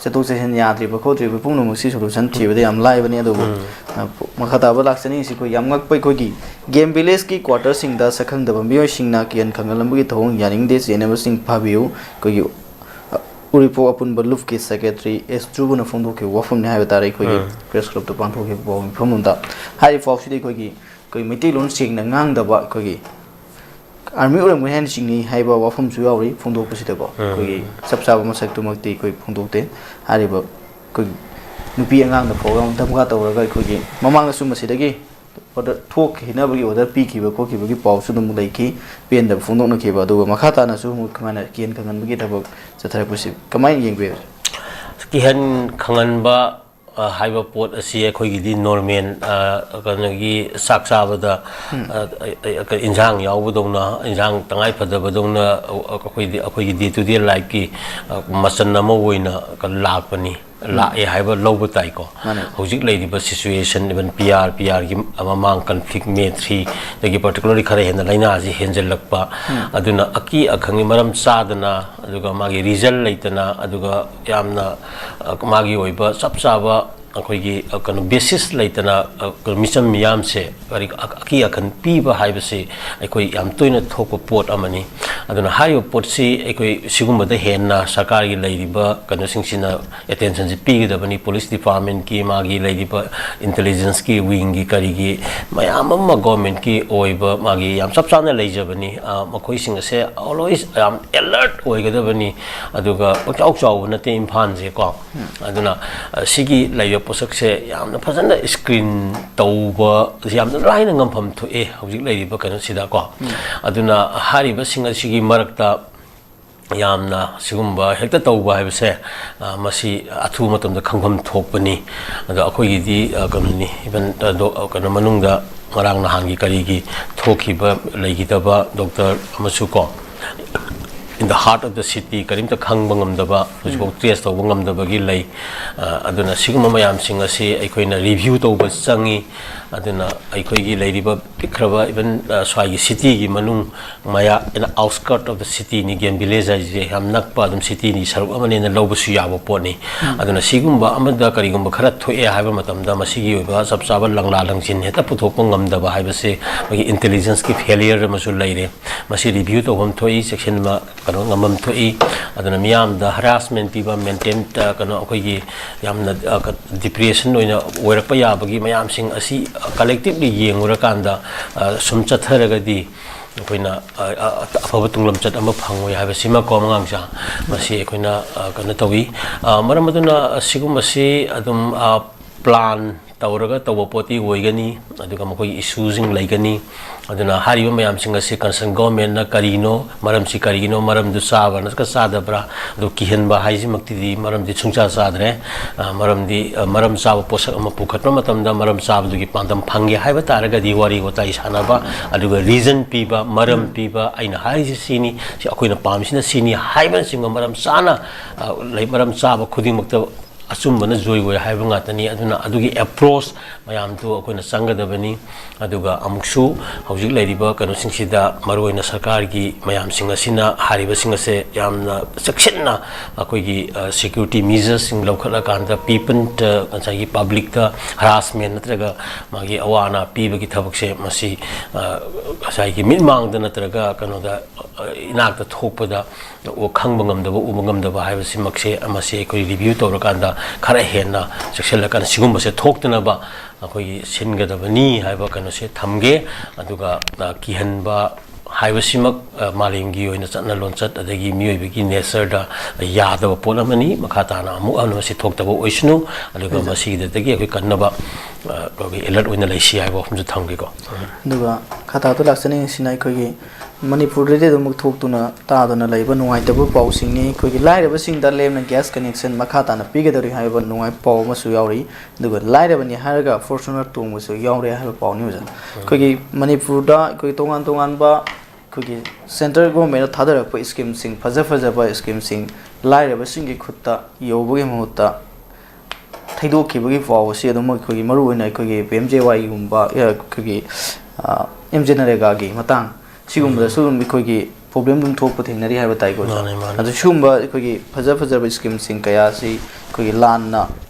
ꯆꯠꯊꯣꯛ ꯆꯠꯁꯤꯟ ꯌꯥꯗ꯭ꯔꯤꯕ ꯈꯣꯠꯇ꯭ꯔꯤꯕ ꯄꯨꯝꯅꯃꯛꯁꯤ ꯁꯣꯂꯨꯁꯟ ꯊꯤꯕꯗ ꯌꯥꯝ ꯂꯥꯏꯕꯅꯤ ꯑꯗꯨꯕꯨ ꯃꯈꯥ ꯇꯥꯕ ꯂꯥꯛꯆꯅꯤꯡꯉꯤꯁꯤ ꯑꯩꯈꯣꯏ ꯌꯥꯝ ꯉꯛꯄ ꯑꯩꯈꯣꯏꯒꯤ ꯒꯦꯝ ꯚꯤꯂꯦꯖꯀꯤ ꯀ꯭ꯋꯥꯇꯔꯁꯤꯡꯗ ꯁꯛꯈꯪꯗꯕ ꯃꯤꯑꯣꯏꯁꯤꯡꯅ ꯀꯤꯍꯟ ꯈꯪꯍꯟꯕꯒꯤ ꯊꯧꯑꯣꯡ ꯌꯥꯅꯤꯡꯗꯦ ꯆꯦꯟꯅꯕꯁꯤꯡ ꯐꯥꯕꯤꯌꯨ ꯑꯩꯈꯣꯏꯒꯤ ꯎꯔꯤꯄꯣꯛ ꯑꯄꯨꯟꯕ ꯂꯨꯞꯀꯤ ꯁꯦꯀ꯭ꯔꯦꯇꯔꯤ ꯑꯦꯁ ꯖꯨꯕꯅ ꯐꯣꯡꯗꯣꯛꯈꯤꯕ ꯋꯥꯐꯝꯅꯤ ꯍꯥꯏꯕ ꯇꯥꯔꯦ ꯑꯩꯈꯣꯏꯒꯤ ꯄ꯭ꯔꯦꯁ ꯀ꯭ꯂꯕꯇ ꯄꯥꯡꯊꯣꯛꯈꯤꯕ ꯄꯥꯎ ꯃꯤꯐꯝ ꯑꯃꯗ ꯍꯥꯏꯔꯤꯕ ꯄꯥꯎꯁꯤꯗ ꯑꯩꯈꯣꯏ ꯃꯩꯇꯩꯂꯣꯟ ꯁꯦꯡꯅ ꯉꯥꯡꯗꯕ ꯑꯩꯈꯣꯏꯒꯤ ꯑꯥꯔꯃꯤ ꯑꯣꯏꯔꯝꯒꯅꯤ ꯍꯥꯏꯅ ꯆꯤꯡꯅꯩ ꯍꯥꯏꯕ ꯋꯥꯐꯝꯁꯨ ꯌꯥꯎꯔꯤ ꯐꯣꯡꯗꯣꯛꯄꯁꯤꯗꯀꯣ ꯑꯩꯈꯣꯏꯒꯤ ꯆꯞ ꯆꯥꯕ ꯃꯁꯛꯇꯨꯃꯛꯇꯤ ꯑꯩꯈꯣꯏ ꯐꯣꯡꯗꯣꯛꯇꯦ ꯍꯥꯏꯔꯤꯕ ꯑꯩꯈꯣꯏ ꯅꯨꯄꯤ ꯑꯉꯥꯡꯗ ꯐꯥꯎꯕ ꯙꯝꯀꯥ ꯇꯧꯔꯒ ꯑꯩꯈꯣꯏꯒꯤ ꯃꯃꯥꯡꯗꯁꯨ ꯃꯁꯤꯗꯒꯤ ꯑꯣꯔꯗꯔ ꯊꯣꯛꯈꯤꯅꯕꯒꯤ ꯑꯣꯔꯗꯔ ꯄꯤꯈꯤꯕ ꯈꯣꯠꯈꯤꯕꯒꯤ ꯄꯥꯎꯁꯨ ꯑꯗꯨꯝ ꯂꯩꯈꯤ ꯄꯦꯟꯗꯕ ꯐꯣꯡꯗꯣꯛꯅꯈꯤꯕ ꯑꯗꯨꯒ ꯃꯈꯥ ꯇꯥꯅꯁꯨ ꯑꯃꯨꯛ ꯀꯃꯥꯏꯅ ꯀꯤꯍꯟ ꯈꯪꯍꯟꯕꯒꯤ ꯊꯕꯛ ꯆꯠꯊꯔꯛꯄꯁꯤ ꯀꯃꯥꯏꯅ ꯌꯦꯡꯕꯤꯔꯤ ꯀꯤꯍꯟ ꯈꯪꯍꯟꯕ ꯍꯥꯏꯕ ꯄꯣꯠ ꯑꯁꯤ ꯑꯩꯈꯣꯏꯒꯤꯗꯤ ꯅꯣꯔꯃꯦꯜ ꯀꯩꯅꯣꯒꯤ ꯆꯥꯛ ꯆꯥꯕꯗ ꯏꯟꯖꯥꯡ ꯌꯥꯎꯕꯗꯧꯅ ꯏꯟꯖꯥꯡ ꯇꯉꯥꯏ ꯐꯗꯕꯗꯧꯅ ꯑꯩꯈꯣꯏꯒꯤ ꯗꯦ ꯇꯨ ꯗꯦ ꯂꯥꯏꯐꯀꯤ ꯃꯆꯟ ꯑꯃ ꯑꯣꯏꯅ ꯂꯥꯛꯄꯅꯤ ꯂꯥꯛꯑꯦ ꯍꯥꯏꯕ ꯂꯧꯕ ꯇꯥꯏꯀꯣ ꯍꯧꯖꯤꯛ ꯂꯩꯔꯤꯕ ꯁꯤꯆꯨꯋꯦꯁꯟ ꯏꯚꯟ ꯄꯤఆꯔꯒꯤ ꯃꯃꯥꯡ ꯀꯟꯐ꯭ꯂꯤꯛ ꯃꯦ 3ꯗꯒꯤ ꯄꯥꯔꯇꯤꯀꯨꯂꯔꯂꯤ ꯈꯔ ꯍꯦꯟꯅ ꯂꯥꯏꯅꯥꯁꯤ ꯍꯦꯟꯖꯜꯂꯛꯄ ꯑꯗꯨꯅ ꯑꯀꯤ ꯑꯈꯪꯒꯤ ꯃꯔꯝ ꯆꯥꯗꯅ ꯑꯗꯨꯒ ꯃꯥꯒꯤ ꯔꯤꯖꯜ ꯂꯩꯇꯅ ꯑꯗꯨꯒ ꯌꯥꯝꯅ ꯃꯥꯒꯤ ꯑꯣꯏꯕ ꯆꯞ ꯆꯥꯕ ꯑꯩꯈꯣꯏꯒꯤ ꯀꯩꯅꯣ ꯕꯦꯁꯤꯁ ꯂꯩꯇꯅ ꯃꯤꯆꯝ ꯃꯤꯌꯥꯝꯁꯦ ꯑꯀꯤ ꯑꯈꯟ ꯄꯤꯕ ꯍꯥꯏꯕꯁꯤ ꯑꯩꯈꯣꯏ ꯌꯥꯝ ꯇꯣꯏꯅ ꯊꯣꯛꯄ ꯄꯣꯠ ꯑꯃꯅꯤ ꯑꯗꯨꯅ ꯍꯥꯏꯔꯤꯕ ꯄꯣꯠꯁꯤ ꯑꯩꯈꯣꯏ ꯁꯤꯒꯨꯝꯕꯗ ꯍꯦꯟꯅ ꯁꯔꯀꯥꯔꯒꯤ ꯂꯩꯔꯤꯕ ꯀꯩꯅꯣꯁꯤꯡꯁꯤꯅ ꯑꯦꯇꯦꯟꯁꯟꯁꯤ ꯄꯤꯒꯗꯕꯅꯤ ꯄꯨꯂꯤꯁ ꯗꯤꯄꯥꯔꯠꯃꯦꯟꯠꯀꯤ ꯃꯥꯒꯤ ꯂꯩꯔꯤꯕ ꯏꯟꯇꯦꯂꯤꯖꯦꯟꯁꯀꯤ ꯋꯤꯡꯒꯤ ꯀꯔꯤꯒꯤ ꯃꯌꯥꯝ ꯑꯃ ꯒꯣꯔꯃꯦꯟꯠꯀꯤ ꯑꯣꯏꯕ ꯃꯥꯒꯤ ꯌꯥꯝ ꯆꯞ ꯆꯥꯅ ꯂꯩꯖꯕꯅꯤ ꯃꯈꯣꯏꯁꯤꯡ ꯑꯁꯦ ꯑꯣꯜꯋꯦꯁ ꯌꯥꯝ ꯑꯦꯂꯔꯠ ꯑꯣꯏꯒꯗꯕꯅꯤ ꯑꯗꯨꯒ ꯄꯪꯆꯥꯎ ꯆꯥꯎꯕ ꯅꯠꯇꯦ ꯏꯝꯐꯥꯜꯁꯦ ꯀꯣ ꯑꯗꯨꯅ ꯁꯤꯒꯤ ꯂꯩꯕ ꯄꯣꯠꯁꯛꯁꯦ ꯌꯥꯝꯅ ꯐꯖꯅ ꯁ꯭ꯀ꯭ꯔꯤꯟ ꯇꯧꯕ ꯌꯥꯝꯅ ꯂꯥꯏꯅ ꯉꯝꯐꯝ ꯊꯣꯛꯑꯦ ꯍꯧꯖꯤꯛ ꯂꯩꯔꯤꯕ ꯀꯩꯅꯣꯁꯤꯗ ꯀꯣ ꯑꯗꯨꯅ ꯍꯥꯏꯔꯤꯕꯁꯤꯡ ꯑꯁꯤꯒꯤ ꯃꯔꯛꯇ ꯌꯥꯝꯅ ꯁꯤꯒꯨꯝꯕ ꯍꯦꯛꯇ ꯇꯧꯕ ꯍꯥꯏꯕꯁꯦ ꯃꯁꯤ ꯑꯊꯨꯕ ꯃꯇꯝꯗ ꯈꯪꯐꯝ ꯊꯣꯛꯄꯅꯤ ꯑꯗꯣ ꯑꯩꯈꯣꯏꯒꯤꯗꯤ ꯀꯩꯅꯣꯅꯤ ꯏꯚꯟ ꯀꯩꯅꯣ ꯃꯅꯨꯡꯗ ꯉꯔꯥꯡ ꯅꯍꯥꯟꯒꯤ ꯀꯔꯤꯒꯤ ꯊꯣꯛꯈꯤꯕ ꯂꯩꯈꯤꯗꯕ ꯗꯣꯛꯇꯔ ꯑꯃꯁꯨ ꯀꯣ in the heart of the city karimta khangba ngamdaba hujbo trace tawba ngamdabagi lei aduna siguma mayamsing asi aikoina review tawba changi aduna aikoigi leiriba pikraba even swai city gi manung maya in outskirt of the city ni game village je ham nakpa adum city ni saruk amane na lawbasu yaba poni aduna sigumba amada karigumba khara thoe haiba matamda masigi oba sab saba langla langjin heta puthokpa ngamdaba haibase magi intelligence ki failure masu leire masi review tawbam thoi section ma kano ngamam thoi aduna miyam da harassment piba maintain kano akoigi yamna depression oina oirakpa yabagi mayam sing asi collectively yengura-kanda sum chatharagadi akoina afaba tunglam chat ama phangoi habasima ko mangangsa masi akoina kana tawi maram aduna sigumasi adum plan tawraga tawa poti oigani aduga makoi issues ing laigani aduna hariba mayam sing asi concern government na karino maram si karino maram du saba naska sadabra du kihenba haiji makti di maram di chungcha sadre maram saba posak ama pukhatma matamda maram saba du gi pandam phangge haiba taraga di wari gota isanaba aduga reason piba maram piba aina haiji sini si akoina pamsina sini haiba singa maram sana lai maram saba khuding makta asumana joy way haiba ngatani aduna adugi approach mayam tu akoina sangadabani aduga amuksu hojik leiriba kano singsida maroina sarkar gi mayam singa sina hariba singa se yamna sectionna akoigi security measures sing lokhala kanda people kansai public ta harassment natraga magi awana piba gi thabak se masi kasai gi minmang da natraga kano da inak da thokpada o khangba ngamdaba uba ngamdaba haiba simakse amase koi review tawrakanda khara henna section lakan sigumba se thoktanaba akoi singadabani haiba kano se thamge aduga kihanba haiba simak malimgi oina chatna lonchat adagi mioibagi nature da yadaba polamani makhatana amu anu se thoktaba oisnu aduga masigidagi akoi kannaba kogi alert oina laisi haiba humju thamge ko aduga khata to laksani sinai kogi manipur de dum thoktuna ta dona laiba nuai tabu pausing ni kogi lairaba sing da lemna gas connection makhata na pigedori haiba nuai paw masu yauri aduga lairaba ni haraga fortuner tongmusu yauri haiba paw ni uja kogi manipur da kogi tongan tongan ba kogi center government thadarakpa scheme sing faja ba scheme sing lairaba sing gi khutta yobugi mahutta thaidokibagi paw si adum kogi maru oina kogi PMJY gumba kogi MJNREGA gi matang sigumda sugum kogi problem ꯑꯗꯨꯝ ꯊꯣꯛꯄ ꯊꯦꯡꯅꯔꯤ ꯍꯥꯏꯕ ꯇꯥꯏꯀꯣ ꯑꯗꯨ ꯁꯤꯒꯨꯝꯕ ꯑꯩꯈꯣꯏꯒꯤ ꯐꯖꯕ ꯁ꯭ꯀꯤꯝꯁꯤꯡ ꯀꯌꯥꯁꯤ ꯑꯩꯈꯣꯏꯒꯤ ꯂꯥꯟꯅ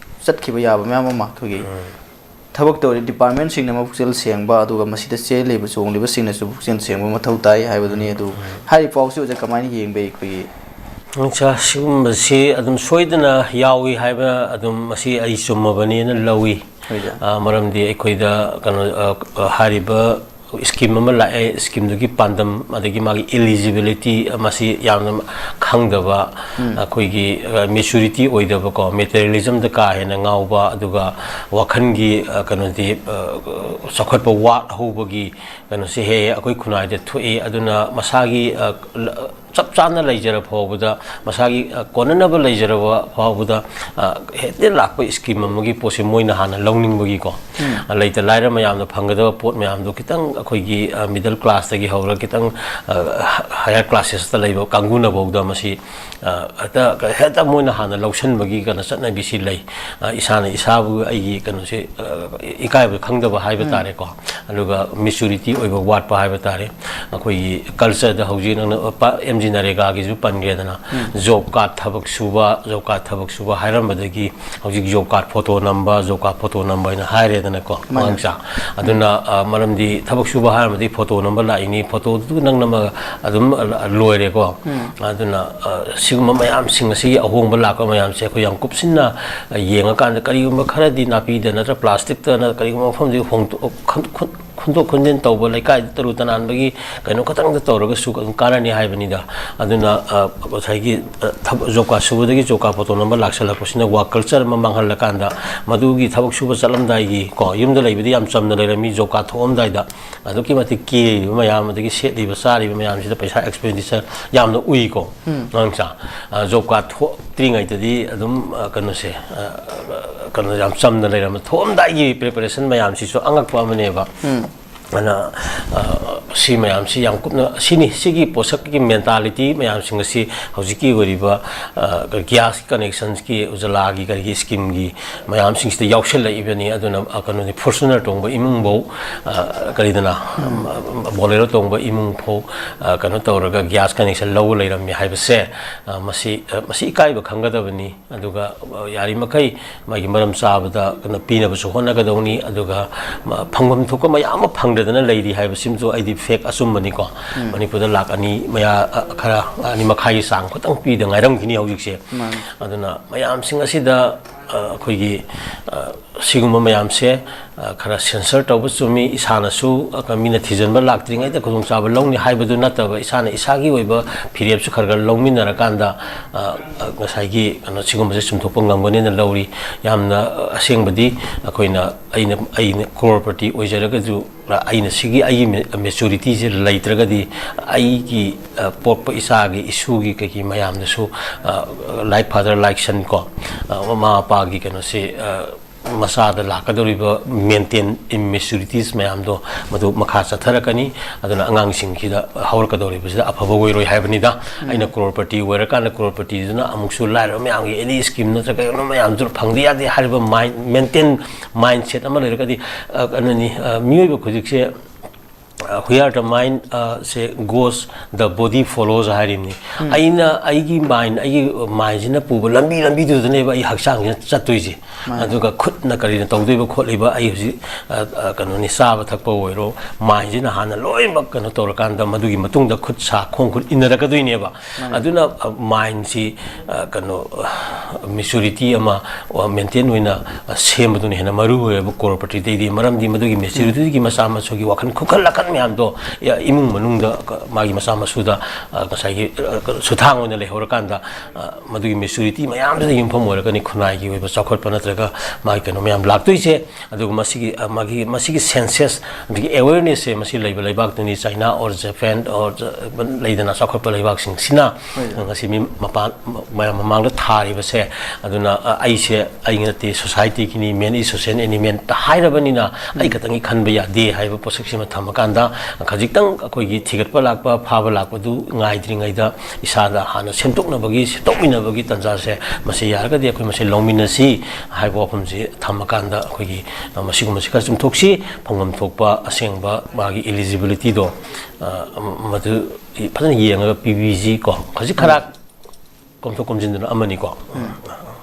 ꯆꯠꯈꯤꯕ ꯌꯥꯕ ꯃꯌꯥꯝ ꯑꯃ ꯑꯩꯈꯣꯏꯒꯤ ꯊꯕꯛ ꯇꯧꯔꯤ ꯗꯤꯄꯥꯔꯠꯃꯦꯟꯁꯤꯡꯅ ꯄꯨꯛꯆꯦꯜ ꯁꯦꯡꯕ ꯑꯗꯨꯒ ꯃꯁꯤꯗ ꯆꯦꯜꯂꯤꯕ ꯆꯣꯡꯂꯤꯕꯁꯤꯡꯅꯁꯨ ꯄꯨꯛꯆꯦꯜ ꯁꯦꯡꯕ ꯃꯊꯧ ꯇꯥꯏ ꯍꯥꯏꯕꯗꯨꯅꯤ ꯑꯗꯨ ꯍꯥꯏꯔꯤꯕ ꯄꯥꯎꯁꯤ ꯑꯣꯖꯥ ꯀꯃꯥꯏꯅ ꯌꯦꯡꯕ ꯑꯩꯈꯣꯏꯒꯤ ꯁꯤꯒꯨꯝꯕꯁꯤ ꯑꯗꯨꯝ ꯁꯣꯏꯗꯅ ꯌꯥꯎꯏ ꯍꯥꯏꯕ ꯑꯗꯨꯝ ꯃꯁꯤ ꯑꯩ ꯆꯨꯝꯃꯕꯅꯦꯅ ꯂꯧꯏ ꯃꯔꯝꯗꯤ ꯑꯩꯈꯣꯏꯗ ꯀꯩꯅꯣ ꯍꯥꯏꯔꯤꯕ ꯁ꯭ꯀꯤꯝ ꯑꯃ ꯂꯥꯛꯑꯦ ꯁ꯭ꯀꯤꯝꯗꯨꯒꯤ ꯄꯥꯟꯗꯝ ꯑꯗꯒꯤ ꯃꯥꯒꯤ ꯏꯂꯤꯖꯤꯕꯤꯂꯤꯇꯤ ꯃꯁꯤ ꯌꯥꯝꯅ ꯈꯪꯗꯕ ꯑꯩꯈꯣꯏꯒꯤ ꯃꯦꯆꯨꯔꯤꯇꯤ ꯑꯣꯏꯗꯕꯀꯣ ꯃꯦꯇꯔꯤꯌꯦꯂꯤꯖꯝꯗ ꯀꯥ ꯍꯦꯟꯅ ꯉꯥꯎꯕ ꯑꯗꯨꯒ ꯋꯥꯈꯜꯒꯤ ꯀꯩꯅꯣꯗꯤ ꯆꯥꯎꯈꯠꯄ ꯋꯥꯠꯍꯧꯕꯒꯤ ꯀꯩꯅꯣꯁꯤ ꯍꯦꯛ ꯑꯩꯈꯣꯏ ꯈꯨꯟꯅꯥꯏꯗ ꯊꯣꯛꯏ ꯑꯗꯨꯅ ꯃꯁꯥꯒꯤ ꯆꯞ ꯆꯥꯅ ꯂꯩꯖꯔ ꯐꯥꯎꯕꯗ ꯃꯁꯥꯒꯤ ꯀꯣꯟꯅꯅꯕ ꯂꯩꯖꯔꯕ ꯐꯥꯎꯕꯗ ꯍꯦꯛꯇ ꯂꯥꯛꯄ ꯁ꯭ꯀꯤꯝ ꯑꯃꯒꯤ ꯄꯣꯠꯁꯤ ꯃꯣꯏꯅ ꯍꯥꯟꯅ ꯂꯧꯅꯤꯡꯕꯒꯤꯀꯣ ꯂꯩꯇ ꯂꯥꯏꯔ ꯃꯌꯥꯝꯅ ꯐꯪꯒꯗꯕ ꯄꯣꯠ ꯃꯌꯥꯝꯗꯣ ꯈꯤꯇꯪ ꯑꯩꯈꯣꯏꯒꯤ ꯃꯤꯗꯜ ꯀ꯭ꯂꯥꯁꯇꯒꯤ ꯍꯧꯔꯒ ꯈꯤꯇꯪ ꯍꯥꯌꯔ ꯀ꯭ꯂꯥꯁꯦꯁꯇ ꯂꯩꯕ ꯀꯥꯡꯕꯨꯅꯐꯥꯎꯗ ꯃꯁꯤ ꯍꯦꯛꯇ ꯃꯣꯏꯅ ꯍꯥꯟꯅ ꯂꯧꯁꯤꯟꯕꯒꯤ ꯀꯩꯅꯣ ꯆꯠꯅꯕꯤꯁꯤ ꯂꯩ ꯏꯁꯥꯅ ꯏꯁꯥꯕꯨ ꯑꯩꯒꯤ ꯀꯩꯅꯣꯁꯤ ꯏꯀꯥꯏꯕ ꯈꯪꯗꯕ ꯍꯥꯏꯕ ꯇꯥꯔꯦꯀꯣ ꯑꯗꯨꯒ ꯃꯦꯆꯨꯔꯤꯇꯤ ꯑꯣꯏꯕ ꯋꯥꯠꯄ ꯍꯥꯏꯕ ꯇꯥꯔꯦ ꯑꯩꯈꯣꯏꯒꯤ ꯀꯜꯆꯔꯗ ꯍꯧꯖꯤꯛ ꯅꯪꯅ MG ꯅꯔꯦꯒꯥꯒꯤꯁꯨ ꯄꯟꯒꯦꯗꯅ ꯖꯣꯕ ꯀꯥꯔꯗ ꯊꯕꯛ ꯁꯨꯕ ꯍꯥꯏꯔꯝꯕꯗꯒꯤ ꯍꯧꯖꯤꯛ ꯖꯣꯕ ꯀꯥꯔꯗ ꯐꯣꯇꯣ ꯅꯝꯕ ꯖꯣꯕ ꯀꯥꯔꯗ ꯐꯣꯇꯣ ꯅꯝꯕ ꯍꯥꯏꯅ ꯍꯥꯏꯔꯦꯗꯅꯀꯣ ꯃꯉꯥꯡꯆꯥ ꯑꯗꯨꯅ ꯃꯔꯝꯗꯤ ꯊꯕꯛ ꯁꯨꯕ ꯍꯥꯏꯔꯝꯕꯗꯤ ꯐꯣꯇꯣ ꯅꯝꯕ ꯂꯥꯛꯏꯅꯤ ꯐꯣꯇꯣꯗꯨ ꯅꯪ ꯅꯝꯃꯒ ꯑꯗꯨꯝ ꯂꯣꯏꯔꯦꯀꯣ ꯑꯗꯨꯅ ꯁꯤꯒꯨꯝꯕ ꯃꯌꯥꯝꯁꯤꯡ ꯑꯁꯤꯒꯤ ꯑꯍꯣꯡꯕ ꯂꯥꯛꯄ ꯃꯌꯥꯝꯁꯦ ꯑꯩꯈꯣꯏ ꯌꯥꯝ ꯀꯨꯞꯁꯤꯟꯅ ꯌꯦꯡꯉꯀꯥꯟꯗ ꯀꯔꯤꯒꯨꯝꯕ ꯈꯔꯗꯤ ꯅꯥꯄꯤꯗ ꯅꯠꯇ꯭ꯔꯒ ꯄ꯭ꯂꯥꯁꯇꯤꯛꯇ ꯀꯔꯤꯒꯨꯝꯕ ꯃꯐꯝꯗꯒꯤ ꯈꯨꯟꯗꯣꯛ ꯈꯨꯟꯖꯤꯟ ꯇꯧꯕ ꯂꯩꯀꯥꯏꯗ ꯇꯔꯨ ꯇꯅꯥꯟꯕꯒꯤ ꯀꯩꯅꯣ ꯈꯛꯇꯪꯗ ꯇꯧꯔꯒꯁꯨ ꯑꯗꯨꯝ ꯀꯥꯟꯅꯅꯤ ꯍꯥꯏꯕꯅꯤꯗ ꯑꯗꯨꯅ ꯉꯁꯥꯏꯒꯤ ꯖꯣꯕ ꯀꯥꯔꯗ ꯁꯨꯕꯗꯒꯤ ꯖꯣꯕ ꯀꯥꯔꯗ ꯐꯣꯇꯣ ꯅꯝꯕꯔ ꯂꯥꯛꯁꯜꯂꯛꯄꯁꯤꯅ ꯋꯥꯔꯛ ꯀꯜꯆꯔ ꯑꯃ ꯃꯥꯡꯍꯜꯂꯀꯥꯟda ꯃꯗꯨꯒꯤ ꯊꯕꯛ ꯁꯨꯕ ꯆꯠꯂꯝꯗꯥꯏꯒꯤ ꯀꯣ ꯌꯨꯝꯗ ꯂꯩꯕꯗꯤ ꯌꯥꯝ ꯆꯝꯅ ꯂꯩꯔꯝꯃꯤ ꯖꯣꯕ ꯀꯥꯔꯗ ꯊꯣꯛꯑꯝꯗꯥꯏꯗ ꯑꯗꯨꯛꯀꯤ ꯃꯇꯤꯛ ꯀꯦꯔꯤꯕ ꯃꯌꯥꯝ ꯑꯗꯒꯤ ꯁꯦꯠꯂꯤꯕ ꯆꯥꯔꯤꯕ ꯃꯌꯥꯝꯁꯤꯗ ꯄꯩꯁꯥ ꯑꯦꯛꯁꯄꯦꯟꯗꯤꯆꯔ ꯌꯥꯝꯅ ꯎꯏꯀꯣ ꯅꯪꯆꯥ ꯖꯣꯕ ꯀꯥꯔꯗ ꯊꯣꯛꯇ꯭ꯔꯤꯉꯩꯗꯗꯤ ꯑꯗꯨꯝ ꯀꯩꯅꯣꯁꯦ ꯀꯩꯅꯣ ꯌꯥꯝ ꯆꯝꯅ ꯂꯩꯔꯝꯃꯦ ꯊꯣꯛꯑꯝꯗꯥꯏꯒꯤ ꯄ꯭ꯔꯤꯄꯦꯔꯦꯁꯟ ꯃꯌꯥꯝꯁꯤꯁꯨ ꯑꯉꯛꯄ ꯑꯃꯅꯦꯕ ꯑꯗꯨꯅ ꯁꯤ ꯃꯌꯥꯝꯁꯤ ꯌꯥꯝ ꯀꯨꯞꯅ ꯁꯤꯒꯤ ꯄꯣꯠꯁꯛꯀꯤ ꯃꯦꯟꯇꯥꯂꯤꯇꯤ ꯃꯌꯥꯝꯁꯤꯡ ꯑꯁꯤ ꯍꯧꯖꯤꯛꯀꯤ ꯑꯣꯏꯔꯤꯕ ꯒ꯭ꯌꯥꯁ ꯀꯅꯦꯛꯁꯟꯁꯀꯤ ꯎꯖꯂꯥꯒꯤ ꯀꯔꯤꯒꯤ ꯁ꯭ꯀꯤꯝꯒꯤ ꯃꯌꯥꯝꯁꯤꯡꯁꯤꯗ ꯌꯥꯎꯁꯜꯂꯛꯏꯕꯅꯤ ꯑꯗꯨꯅ ꯀꯩꯅꯣꯅꯤ ꯐꯣꯔꯆꯨꯅꯔ ꯇꯣꯡꯕ ꯏꯃꯨꯡꯐꯧ ꯀꯔꯤꯗꯅ ꯕꯣꯂꯦꯔꯣ ꯇꯣꯡꯕ ꯏꯃꯨꯡꯐꯧ ꯀꯩꯅꯣ ꯇꯧꯔꯒ ꯒ꯭ꯌꯥꯁ ꯀꯅꯦꯛꯁꯟ ꯂꯧꯕ ꯂꯩꯔꯝꯃꯤ ꯍꯥꯏꯕꯁꯦ ꯃꯁꯤ ꯏꯀꯥꯏꯕ ꯈꯪꯒꯗꯕꯅꯤ ꯑꯗꯨꯒ ꯌꯥꯔꯤꯃꯈꯩ ꯃꯥꯒꯤ ꯃꯔꯝ ꯆꯥꯕꯗ ꯀꯩꯅꯣ ꯄꯤꯅꯕꯁꯨ ꯍꯣꯠꯅꯒꯗꯧꯅꯤ ꯑꯗꯨꯒ ꯐꯪꯐꯝ ꯊꯣꯛꯄ ꯃꯌꯥꯝ ꯑꯃ ꯐꯪꯗꯗꯅ ꯂꯩꯔꯤ ꯍꯥꯏꯕꯁꯤꯃꯁꯨ ꯑꯩꯗꯤ ꯐꯦꯛ ꯑꯆꯨꯝꯕꯅꯤꯀꯣ ꯃꯅꯤꯄꯨꯔꯗ ꯂꯥꯛ ꯑꯅꯤ ꯃꯌꯥ ꯈꯔ ꯑꯅꯤ ꯃꯈꯥꯏꯒꯤ ꯆꯥꯡ ꯈꯛꯇꯪ ꯄꯤꯗ ꯉꯥꯏꯔꯝꯈꯤꯅꯤ ꯍꯧꯖꯤꯛꯁꯦ ꯑꯗꯨꯅ ꯃꯌꯥꯝꯁꯤꯡ ꯑꯁꯤꯗ ꯑꯩꯈꯣꯏꯒꯤ ꯁꯤꯒꯨꯝꯕ ꯃꯌꯥꯝꯁꯦ ꯈꯔ ꯁꯦꯟꯁꯔ ꯇꯧꯕ ꯆꯨꯝꯃꯤ ꯏꯁꯥꯅꯁꯨ ꯃꯤꯅ ꯊꯤꯖꯤꯟꯕ ꯂꯥꯛꯇ꯭ꯔꯤꯉꯩꯗ ꯈꯨꯗꯣꯡꯆꯥꯕ ꯂꯧꯅꯤ ꯍꯥꯏꯕꯗꯨ ꯅꯠꯇꯕ ꯏꯁꯥꯅ ꯏꯁꯥꯒꯤ ꯑꯣꯏꯕ ꯐꯤꯔꯦꯞꯁꯨ ꯈꯔ ꯂꯧꯃꯤꯟꯅꯔꯀꯥꯟꯗ ꯉꯁꯥꯏꯒꯤ ꯀꯩꯅꯣ ꯁꯤꯒꯨꯝꯕꯁꯦ ꯆꯨꯝꯊꯣꯛꯄ ꯉꯝꯒꯅꯤꯅ ꯂꯧꯔꯤ ꯌꯥꯝꯅ ꯑꯁꯦꯡꯕꯗꯤ ꯑꯩꯅ ꯀ꯭ꯔꯣꯔꯄꯇꯤ ꯑꯣꯏꯖꯔꯒꯁꯨ ꯑꯩꯒꯤ ꯃꯦꯆꯨꯔꯤꯇꯤꯁꯦ ꯂꯩꯇ꯭ꯔꯒꯗꯤ ꯑꯩꯒꯤ ꯄꯣꯛꯄ ꯏꯆꯥꯒꯤ ꯏꯁꯨꯒꯤ ꯀꯩꯒꯤ ꯃꯌꯥꯝꯗꯁꯨ ꯂꯥꯏꯛ ꯐꯥꯗꯔ ꯂꯥꯏꯛ ꯁꯟ ꯀꯣ ꯃꯃꯥ ꯃꯄꯥꯒꯤ ꯀꯩꯅꯣꯁꯤ ꯃꯆꯥꯗ ꯂꯥꯛꯀꯗꯧꯔꯤꯕ ꯃꯦꯟꯇꯦꯟ ꯏꯝꯃꯦꯆꯨꯔꯤꯇꯤꯁ ꯃꯌꯥꯝꯗꯣ ꯃꯗꯨ ꯃꯈꯥ ꯆꯠꯊꯔꯛꯀꯅꯤ ꯑꯗꯨꯅ ꯑꯉꯥꯡꯁꯤꯡꯁꯤꯗ ꯍꯧꯔꯛꯀꯗꯧꯔꯤꯕꯁꯤꯗ ꯑꯐꯕ ꯑꯣꯏꯔꯣꯏ ꯍꯥꯏꯕꯅꯤꯗ ꯑꯩꯅ ꯀ꯭ꯔꯣꯔꯄꯇꯤ ꯑꯣꯏꯔꯀꯥꯟꯗ ꯀ꯭ꯔꯣꯔꯄꯇꯤꯗꯨꯅ ꯑꯃꯨꯛꯁꯨ ꯂꯥꯏꯔꯕ ꯃꯌꯥꯝꯒꯤ ꯑꯦꯅꯤ ꯁ꯭ꯀꯤꯝ ꯅꯠꯇ꯭ꯔꯒ ꯀꯩꯅꯣ ꯃꯌꯥꯝꯁꯨ ꯐꯪꯗ ꯌꯥꯗꯦ ꯍꯥꯏꯔꯤꯕ ꯃꯦꯟꯇꯦꯟ ꯃꯥꯏꯟ ꯁꯦꯠ ꯑꯃ ꯂꯩꯔꯒꯗꯤ ꯀꯩꯅꯣꯅꯤ ꯃꯤꯑꯣꯏꯕ ꯈꯨꯗꯤꯡꯁꯦ where the mind say goes the body follows harini aina aigi mind jina puba lambi du ne ba ai haksang jina chattuiji aduga khutna karina tawdeba kholiba ai huji kanoni saba thakpa oiro mind jina hana loimak kano torakanda madugi matungda khut sa khong khut inara kaduine ba aduna mind si kano maturity ama maintain wina sembaduni hena maru ba corporate dei maramdi madugi maturity gi masama sogi wakan khukal lakan myamdo imung manungda magi masama suda kasai suthang ona lehorkanda madugi maturity mayam da yimphom oragani khunai gi oiba chakhot panatraga magi kano myam laktoise aduga masigi senses the awareness se masi leiba leibak tuni China or Japan or leidana chakhot leibak sing sina ngasi mi mapan mamang da thari ba se aduna aise aingati society kini men is social element ta hairabani na ai katangi khanba ya de haiba posik sima thamakanda ꯃꯇꯝꯗ ꯈꯖꯤꯛꯇꯪ ꯑꯩꯈꯣꯏꯒꯤ ꯊꯤꯒꯠꯄ ꯂꯥꯛꯄ ꯐꯥꯕ ꯂꯥꯛꯄꯗꯨ ꯉꯥꯏꯗ꯭ꯔꯤꯉꯩꯗ ꯏꯁꯥꯗ ꯍꯥꯟꯅ ꯁꯦꯝꯗꯣꯛꯃꯤꯟꯅꯕꯒꯤ ꯇꯥꯟꯖꯥꯁꯦ ꯃꯁꯤ ꯌꯥꯔꯒꯗꯤ ꯑꯩꯈꯣꯏ ꯃꯁꯤ ꯂꯧꯃꯤꯟꯅꯁꯤ ꯍꯥꯏꯕ ꯋꯥꯐꯝꯁꯤ ꯊꯝꯃꯀꯥꯟꯗ ꯑꯩꯈꯣꯏꯒꯤ ꯃꯁꯤꯒꯨꯝꯕꯁꯤ ꯈꯔ ꯆꯨꯝꯊꯣꯛꯁꯤ ꯐꯪꯐꯝ ꯊꯣꯛꯄ ꯑꯁꯦꯡꯕ ꯃꯥꯒꯤ ꯏꯂꯤꯖꯤꯕꯤꯂꯤꯇꯤꯗꯣ ꯃꯗꯨ ꯐꯖꯅ ꯌꯦꯡꯉꯒ ꯄꯤꯕꯤꯁꯤ ꯀꯣ ꯈꯖꯤꯛ ꯈꯔ ꯀꯣꯝꯊꯣꯛ ꯀꯣꯝꯖꯤꯟꯗꯨꯅ ꯑꯃꯅꯤꯀꯣ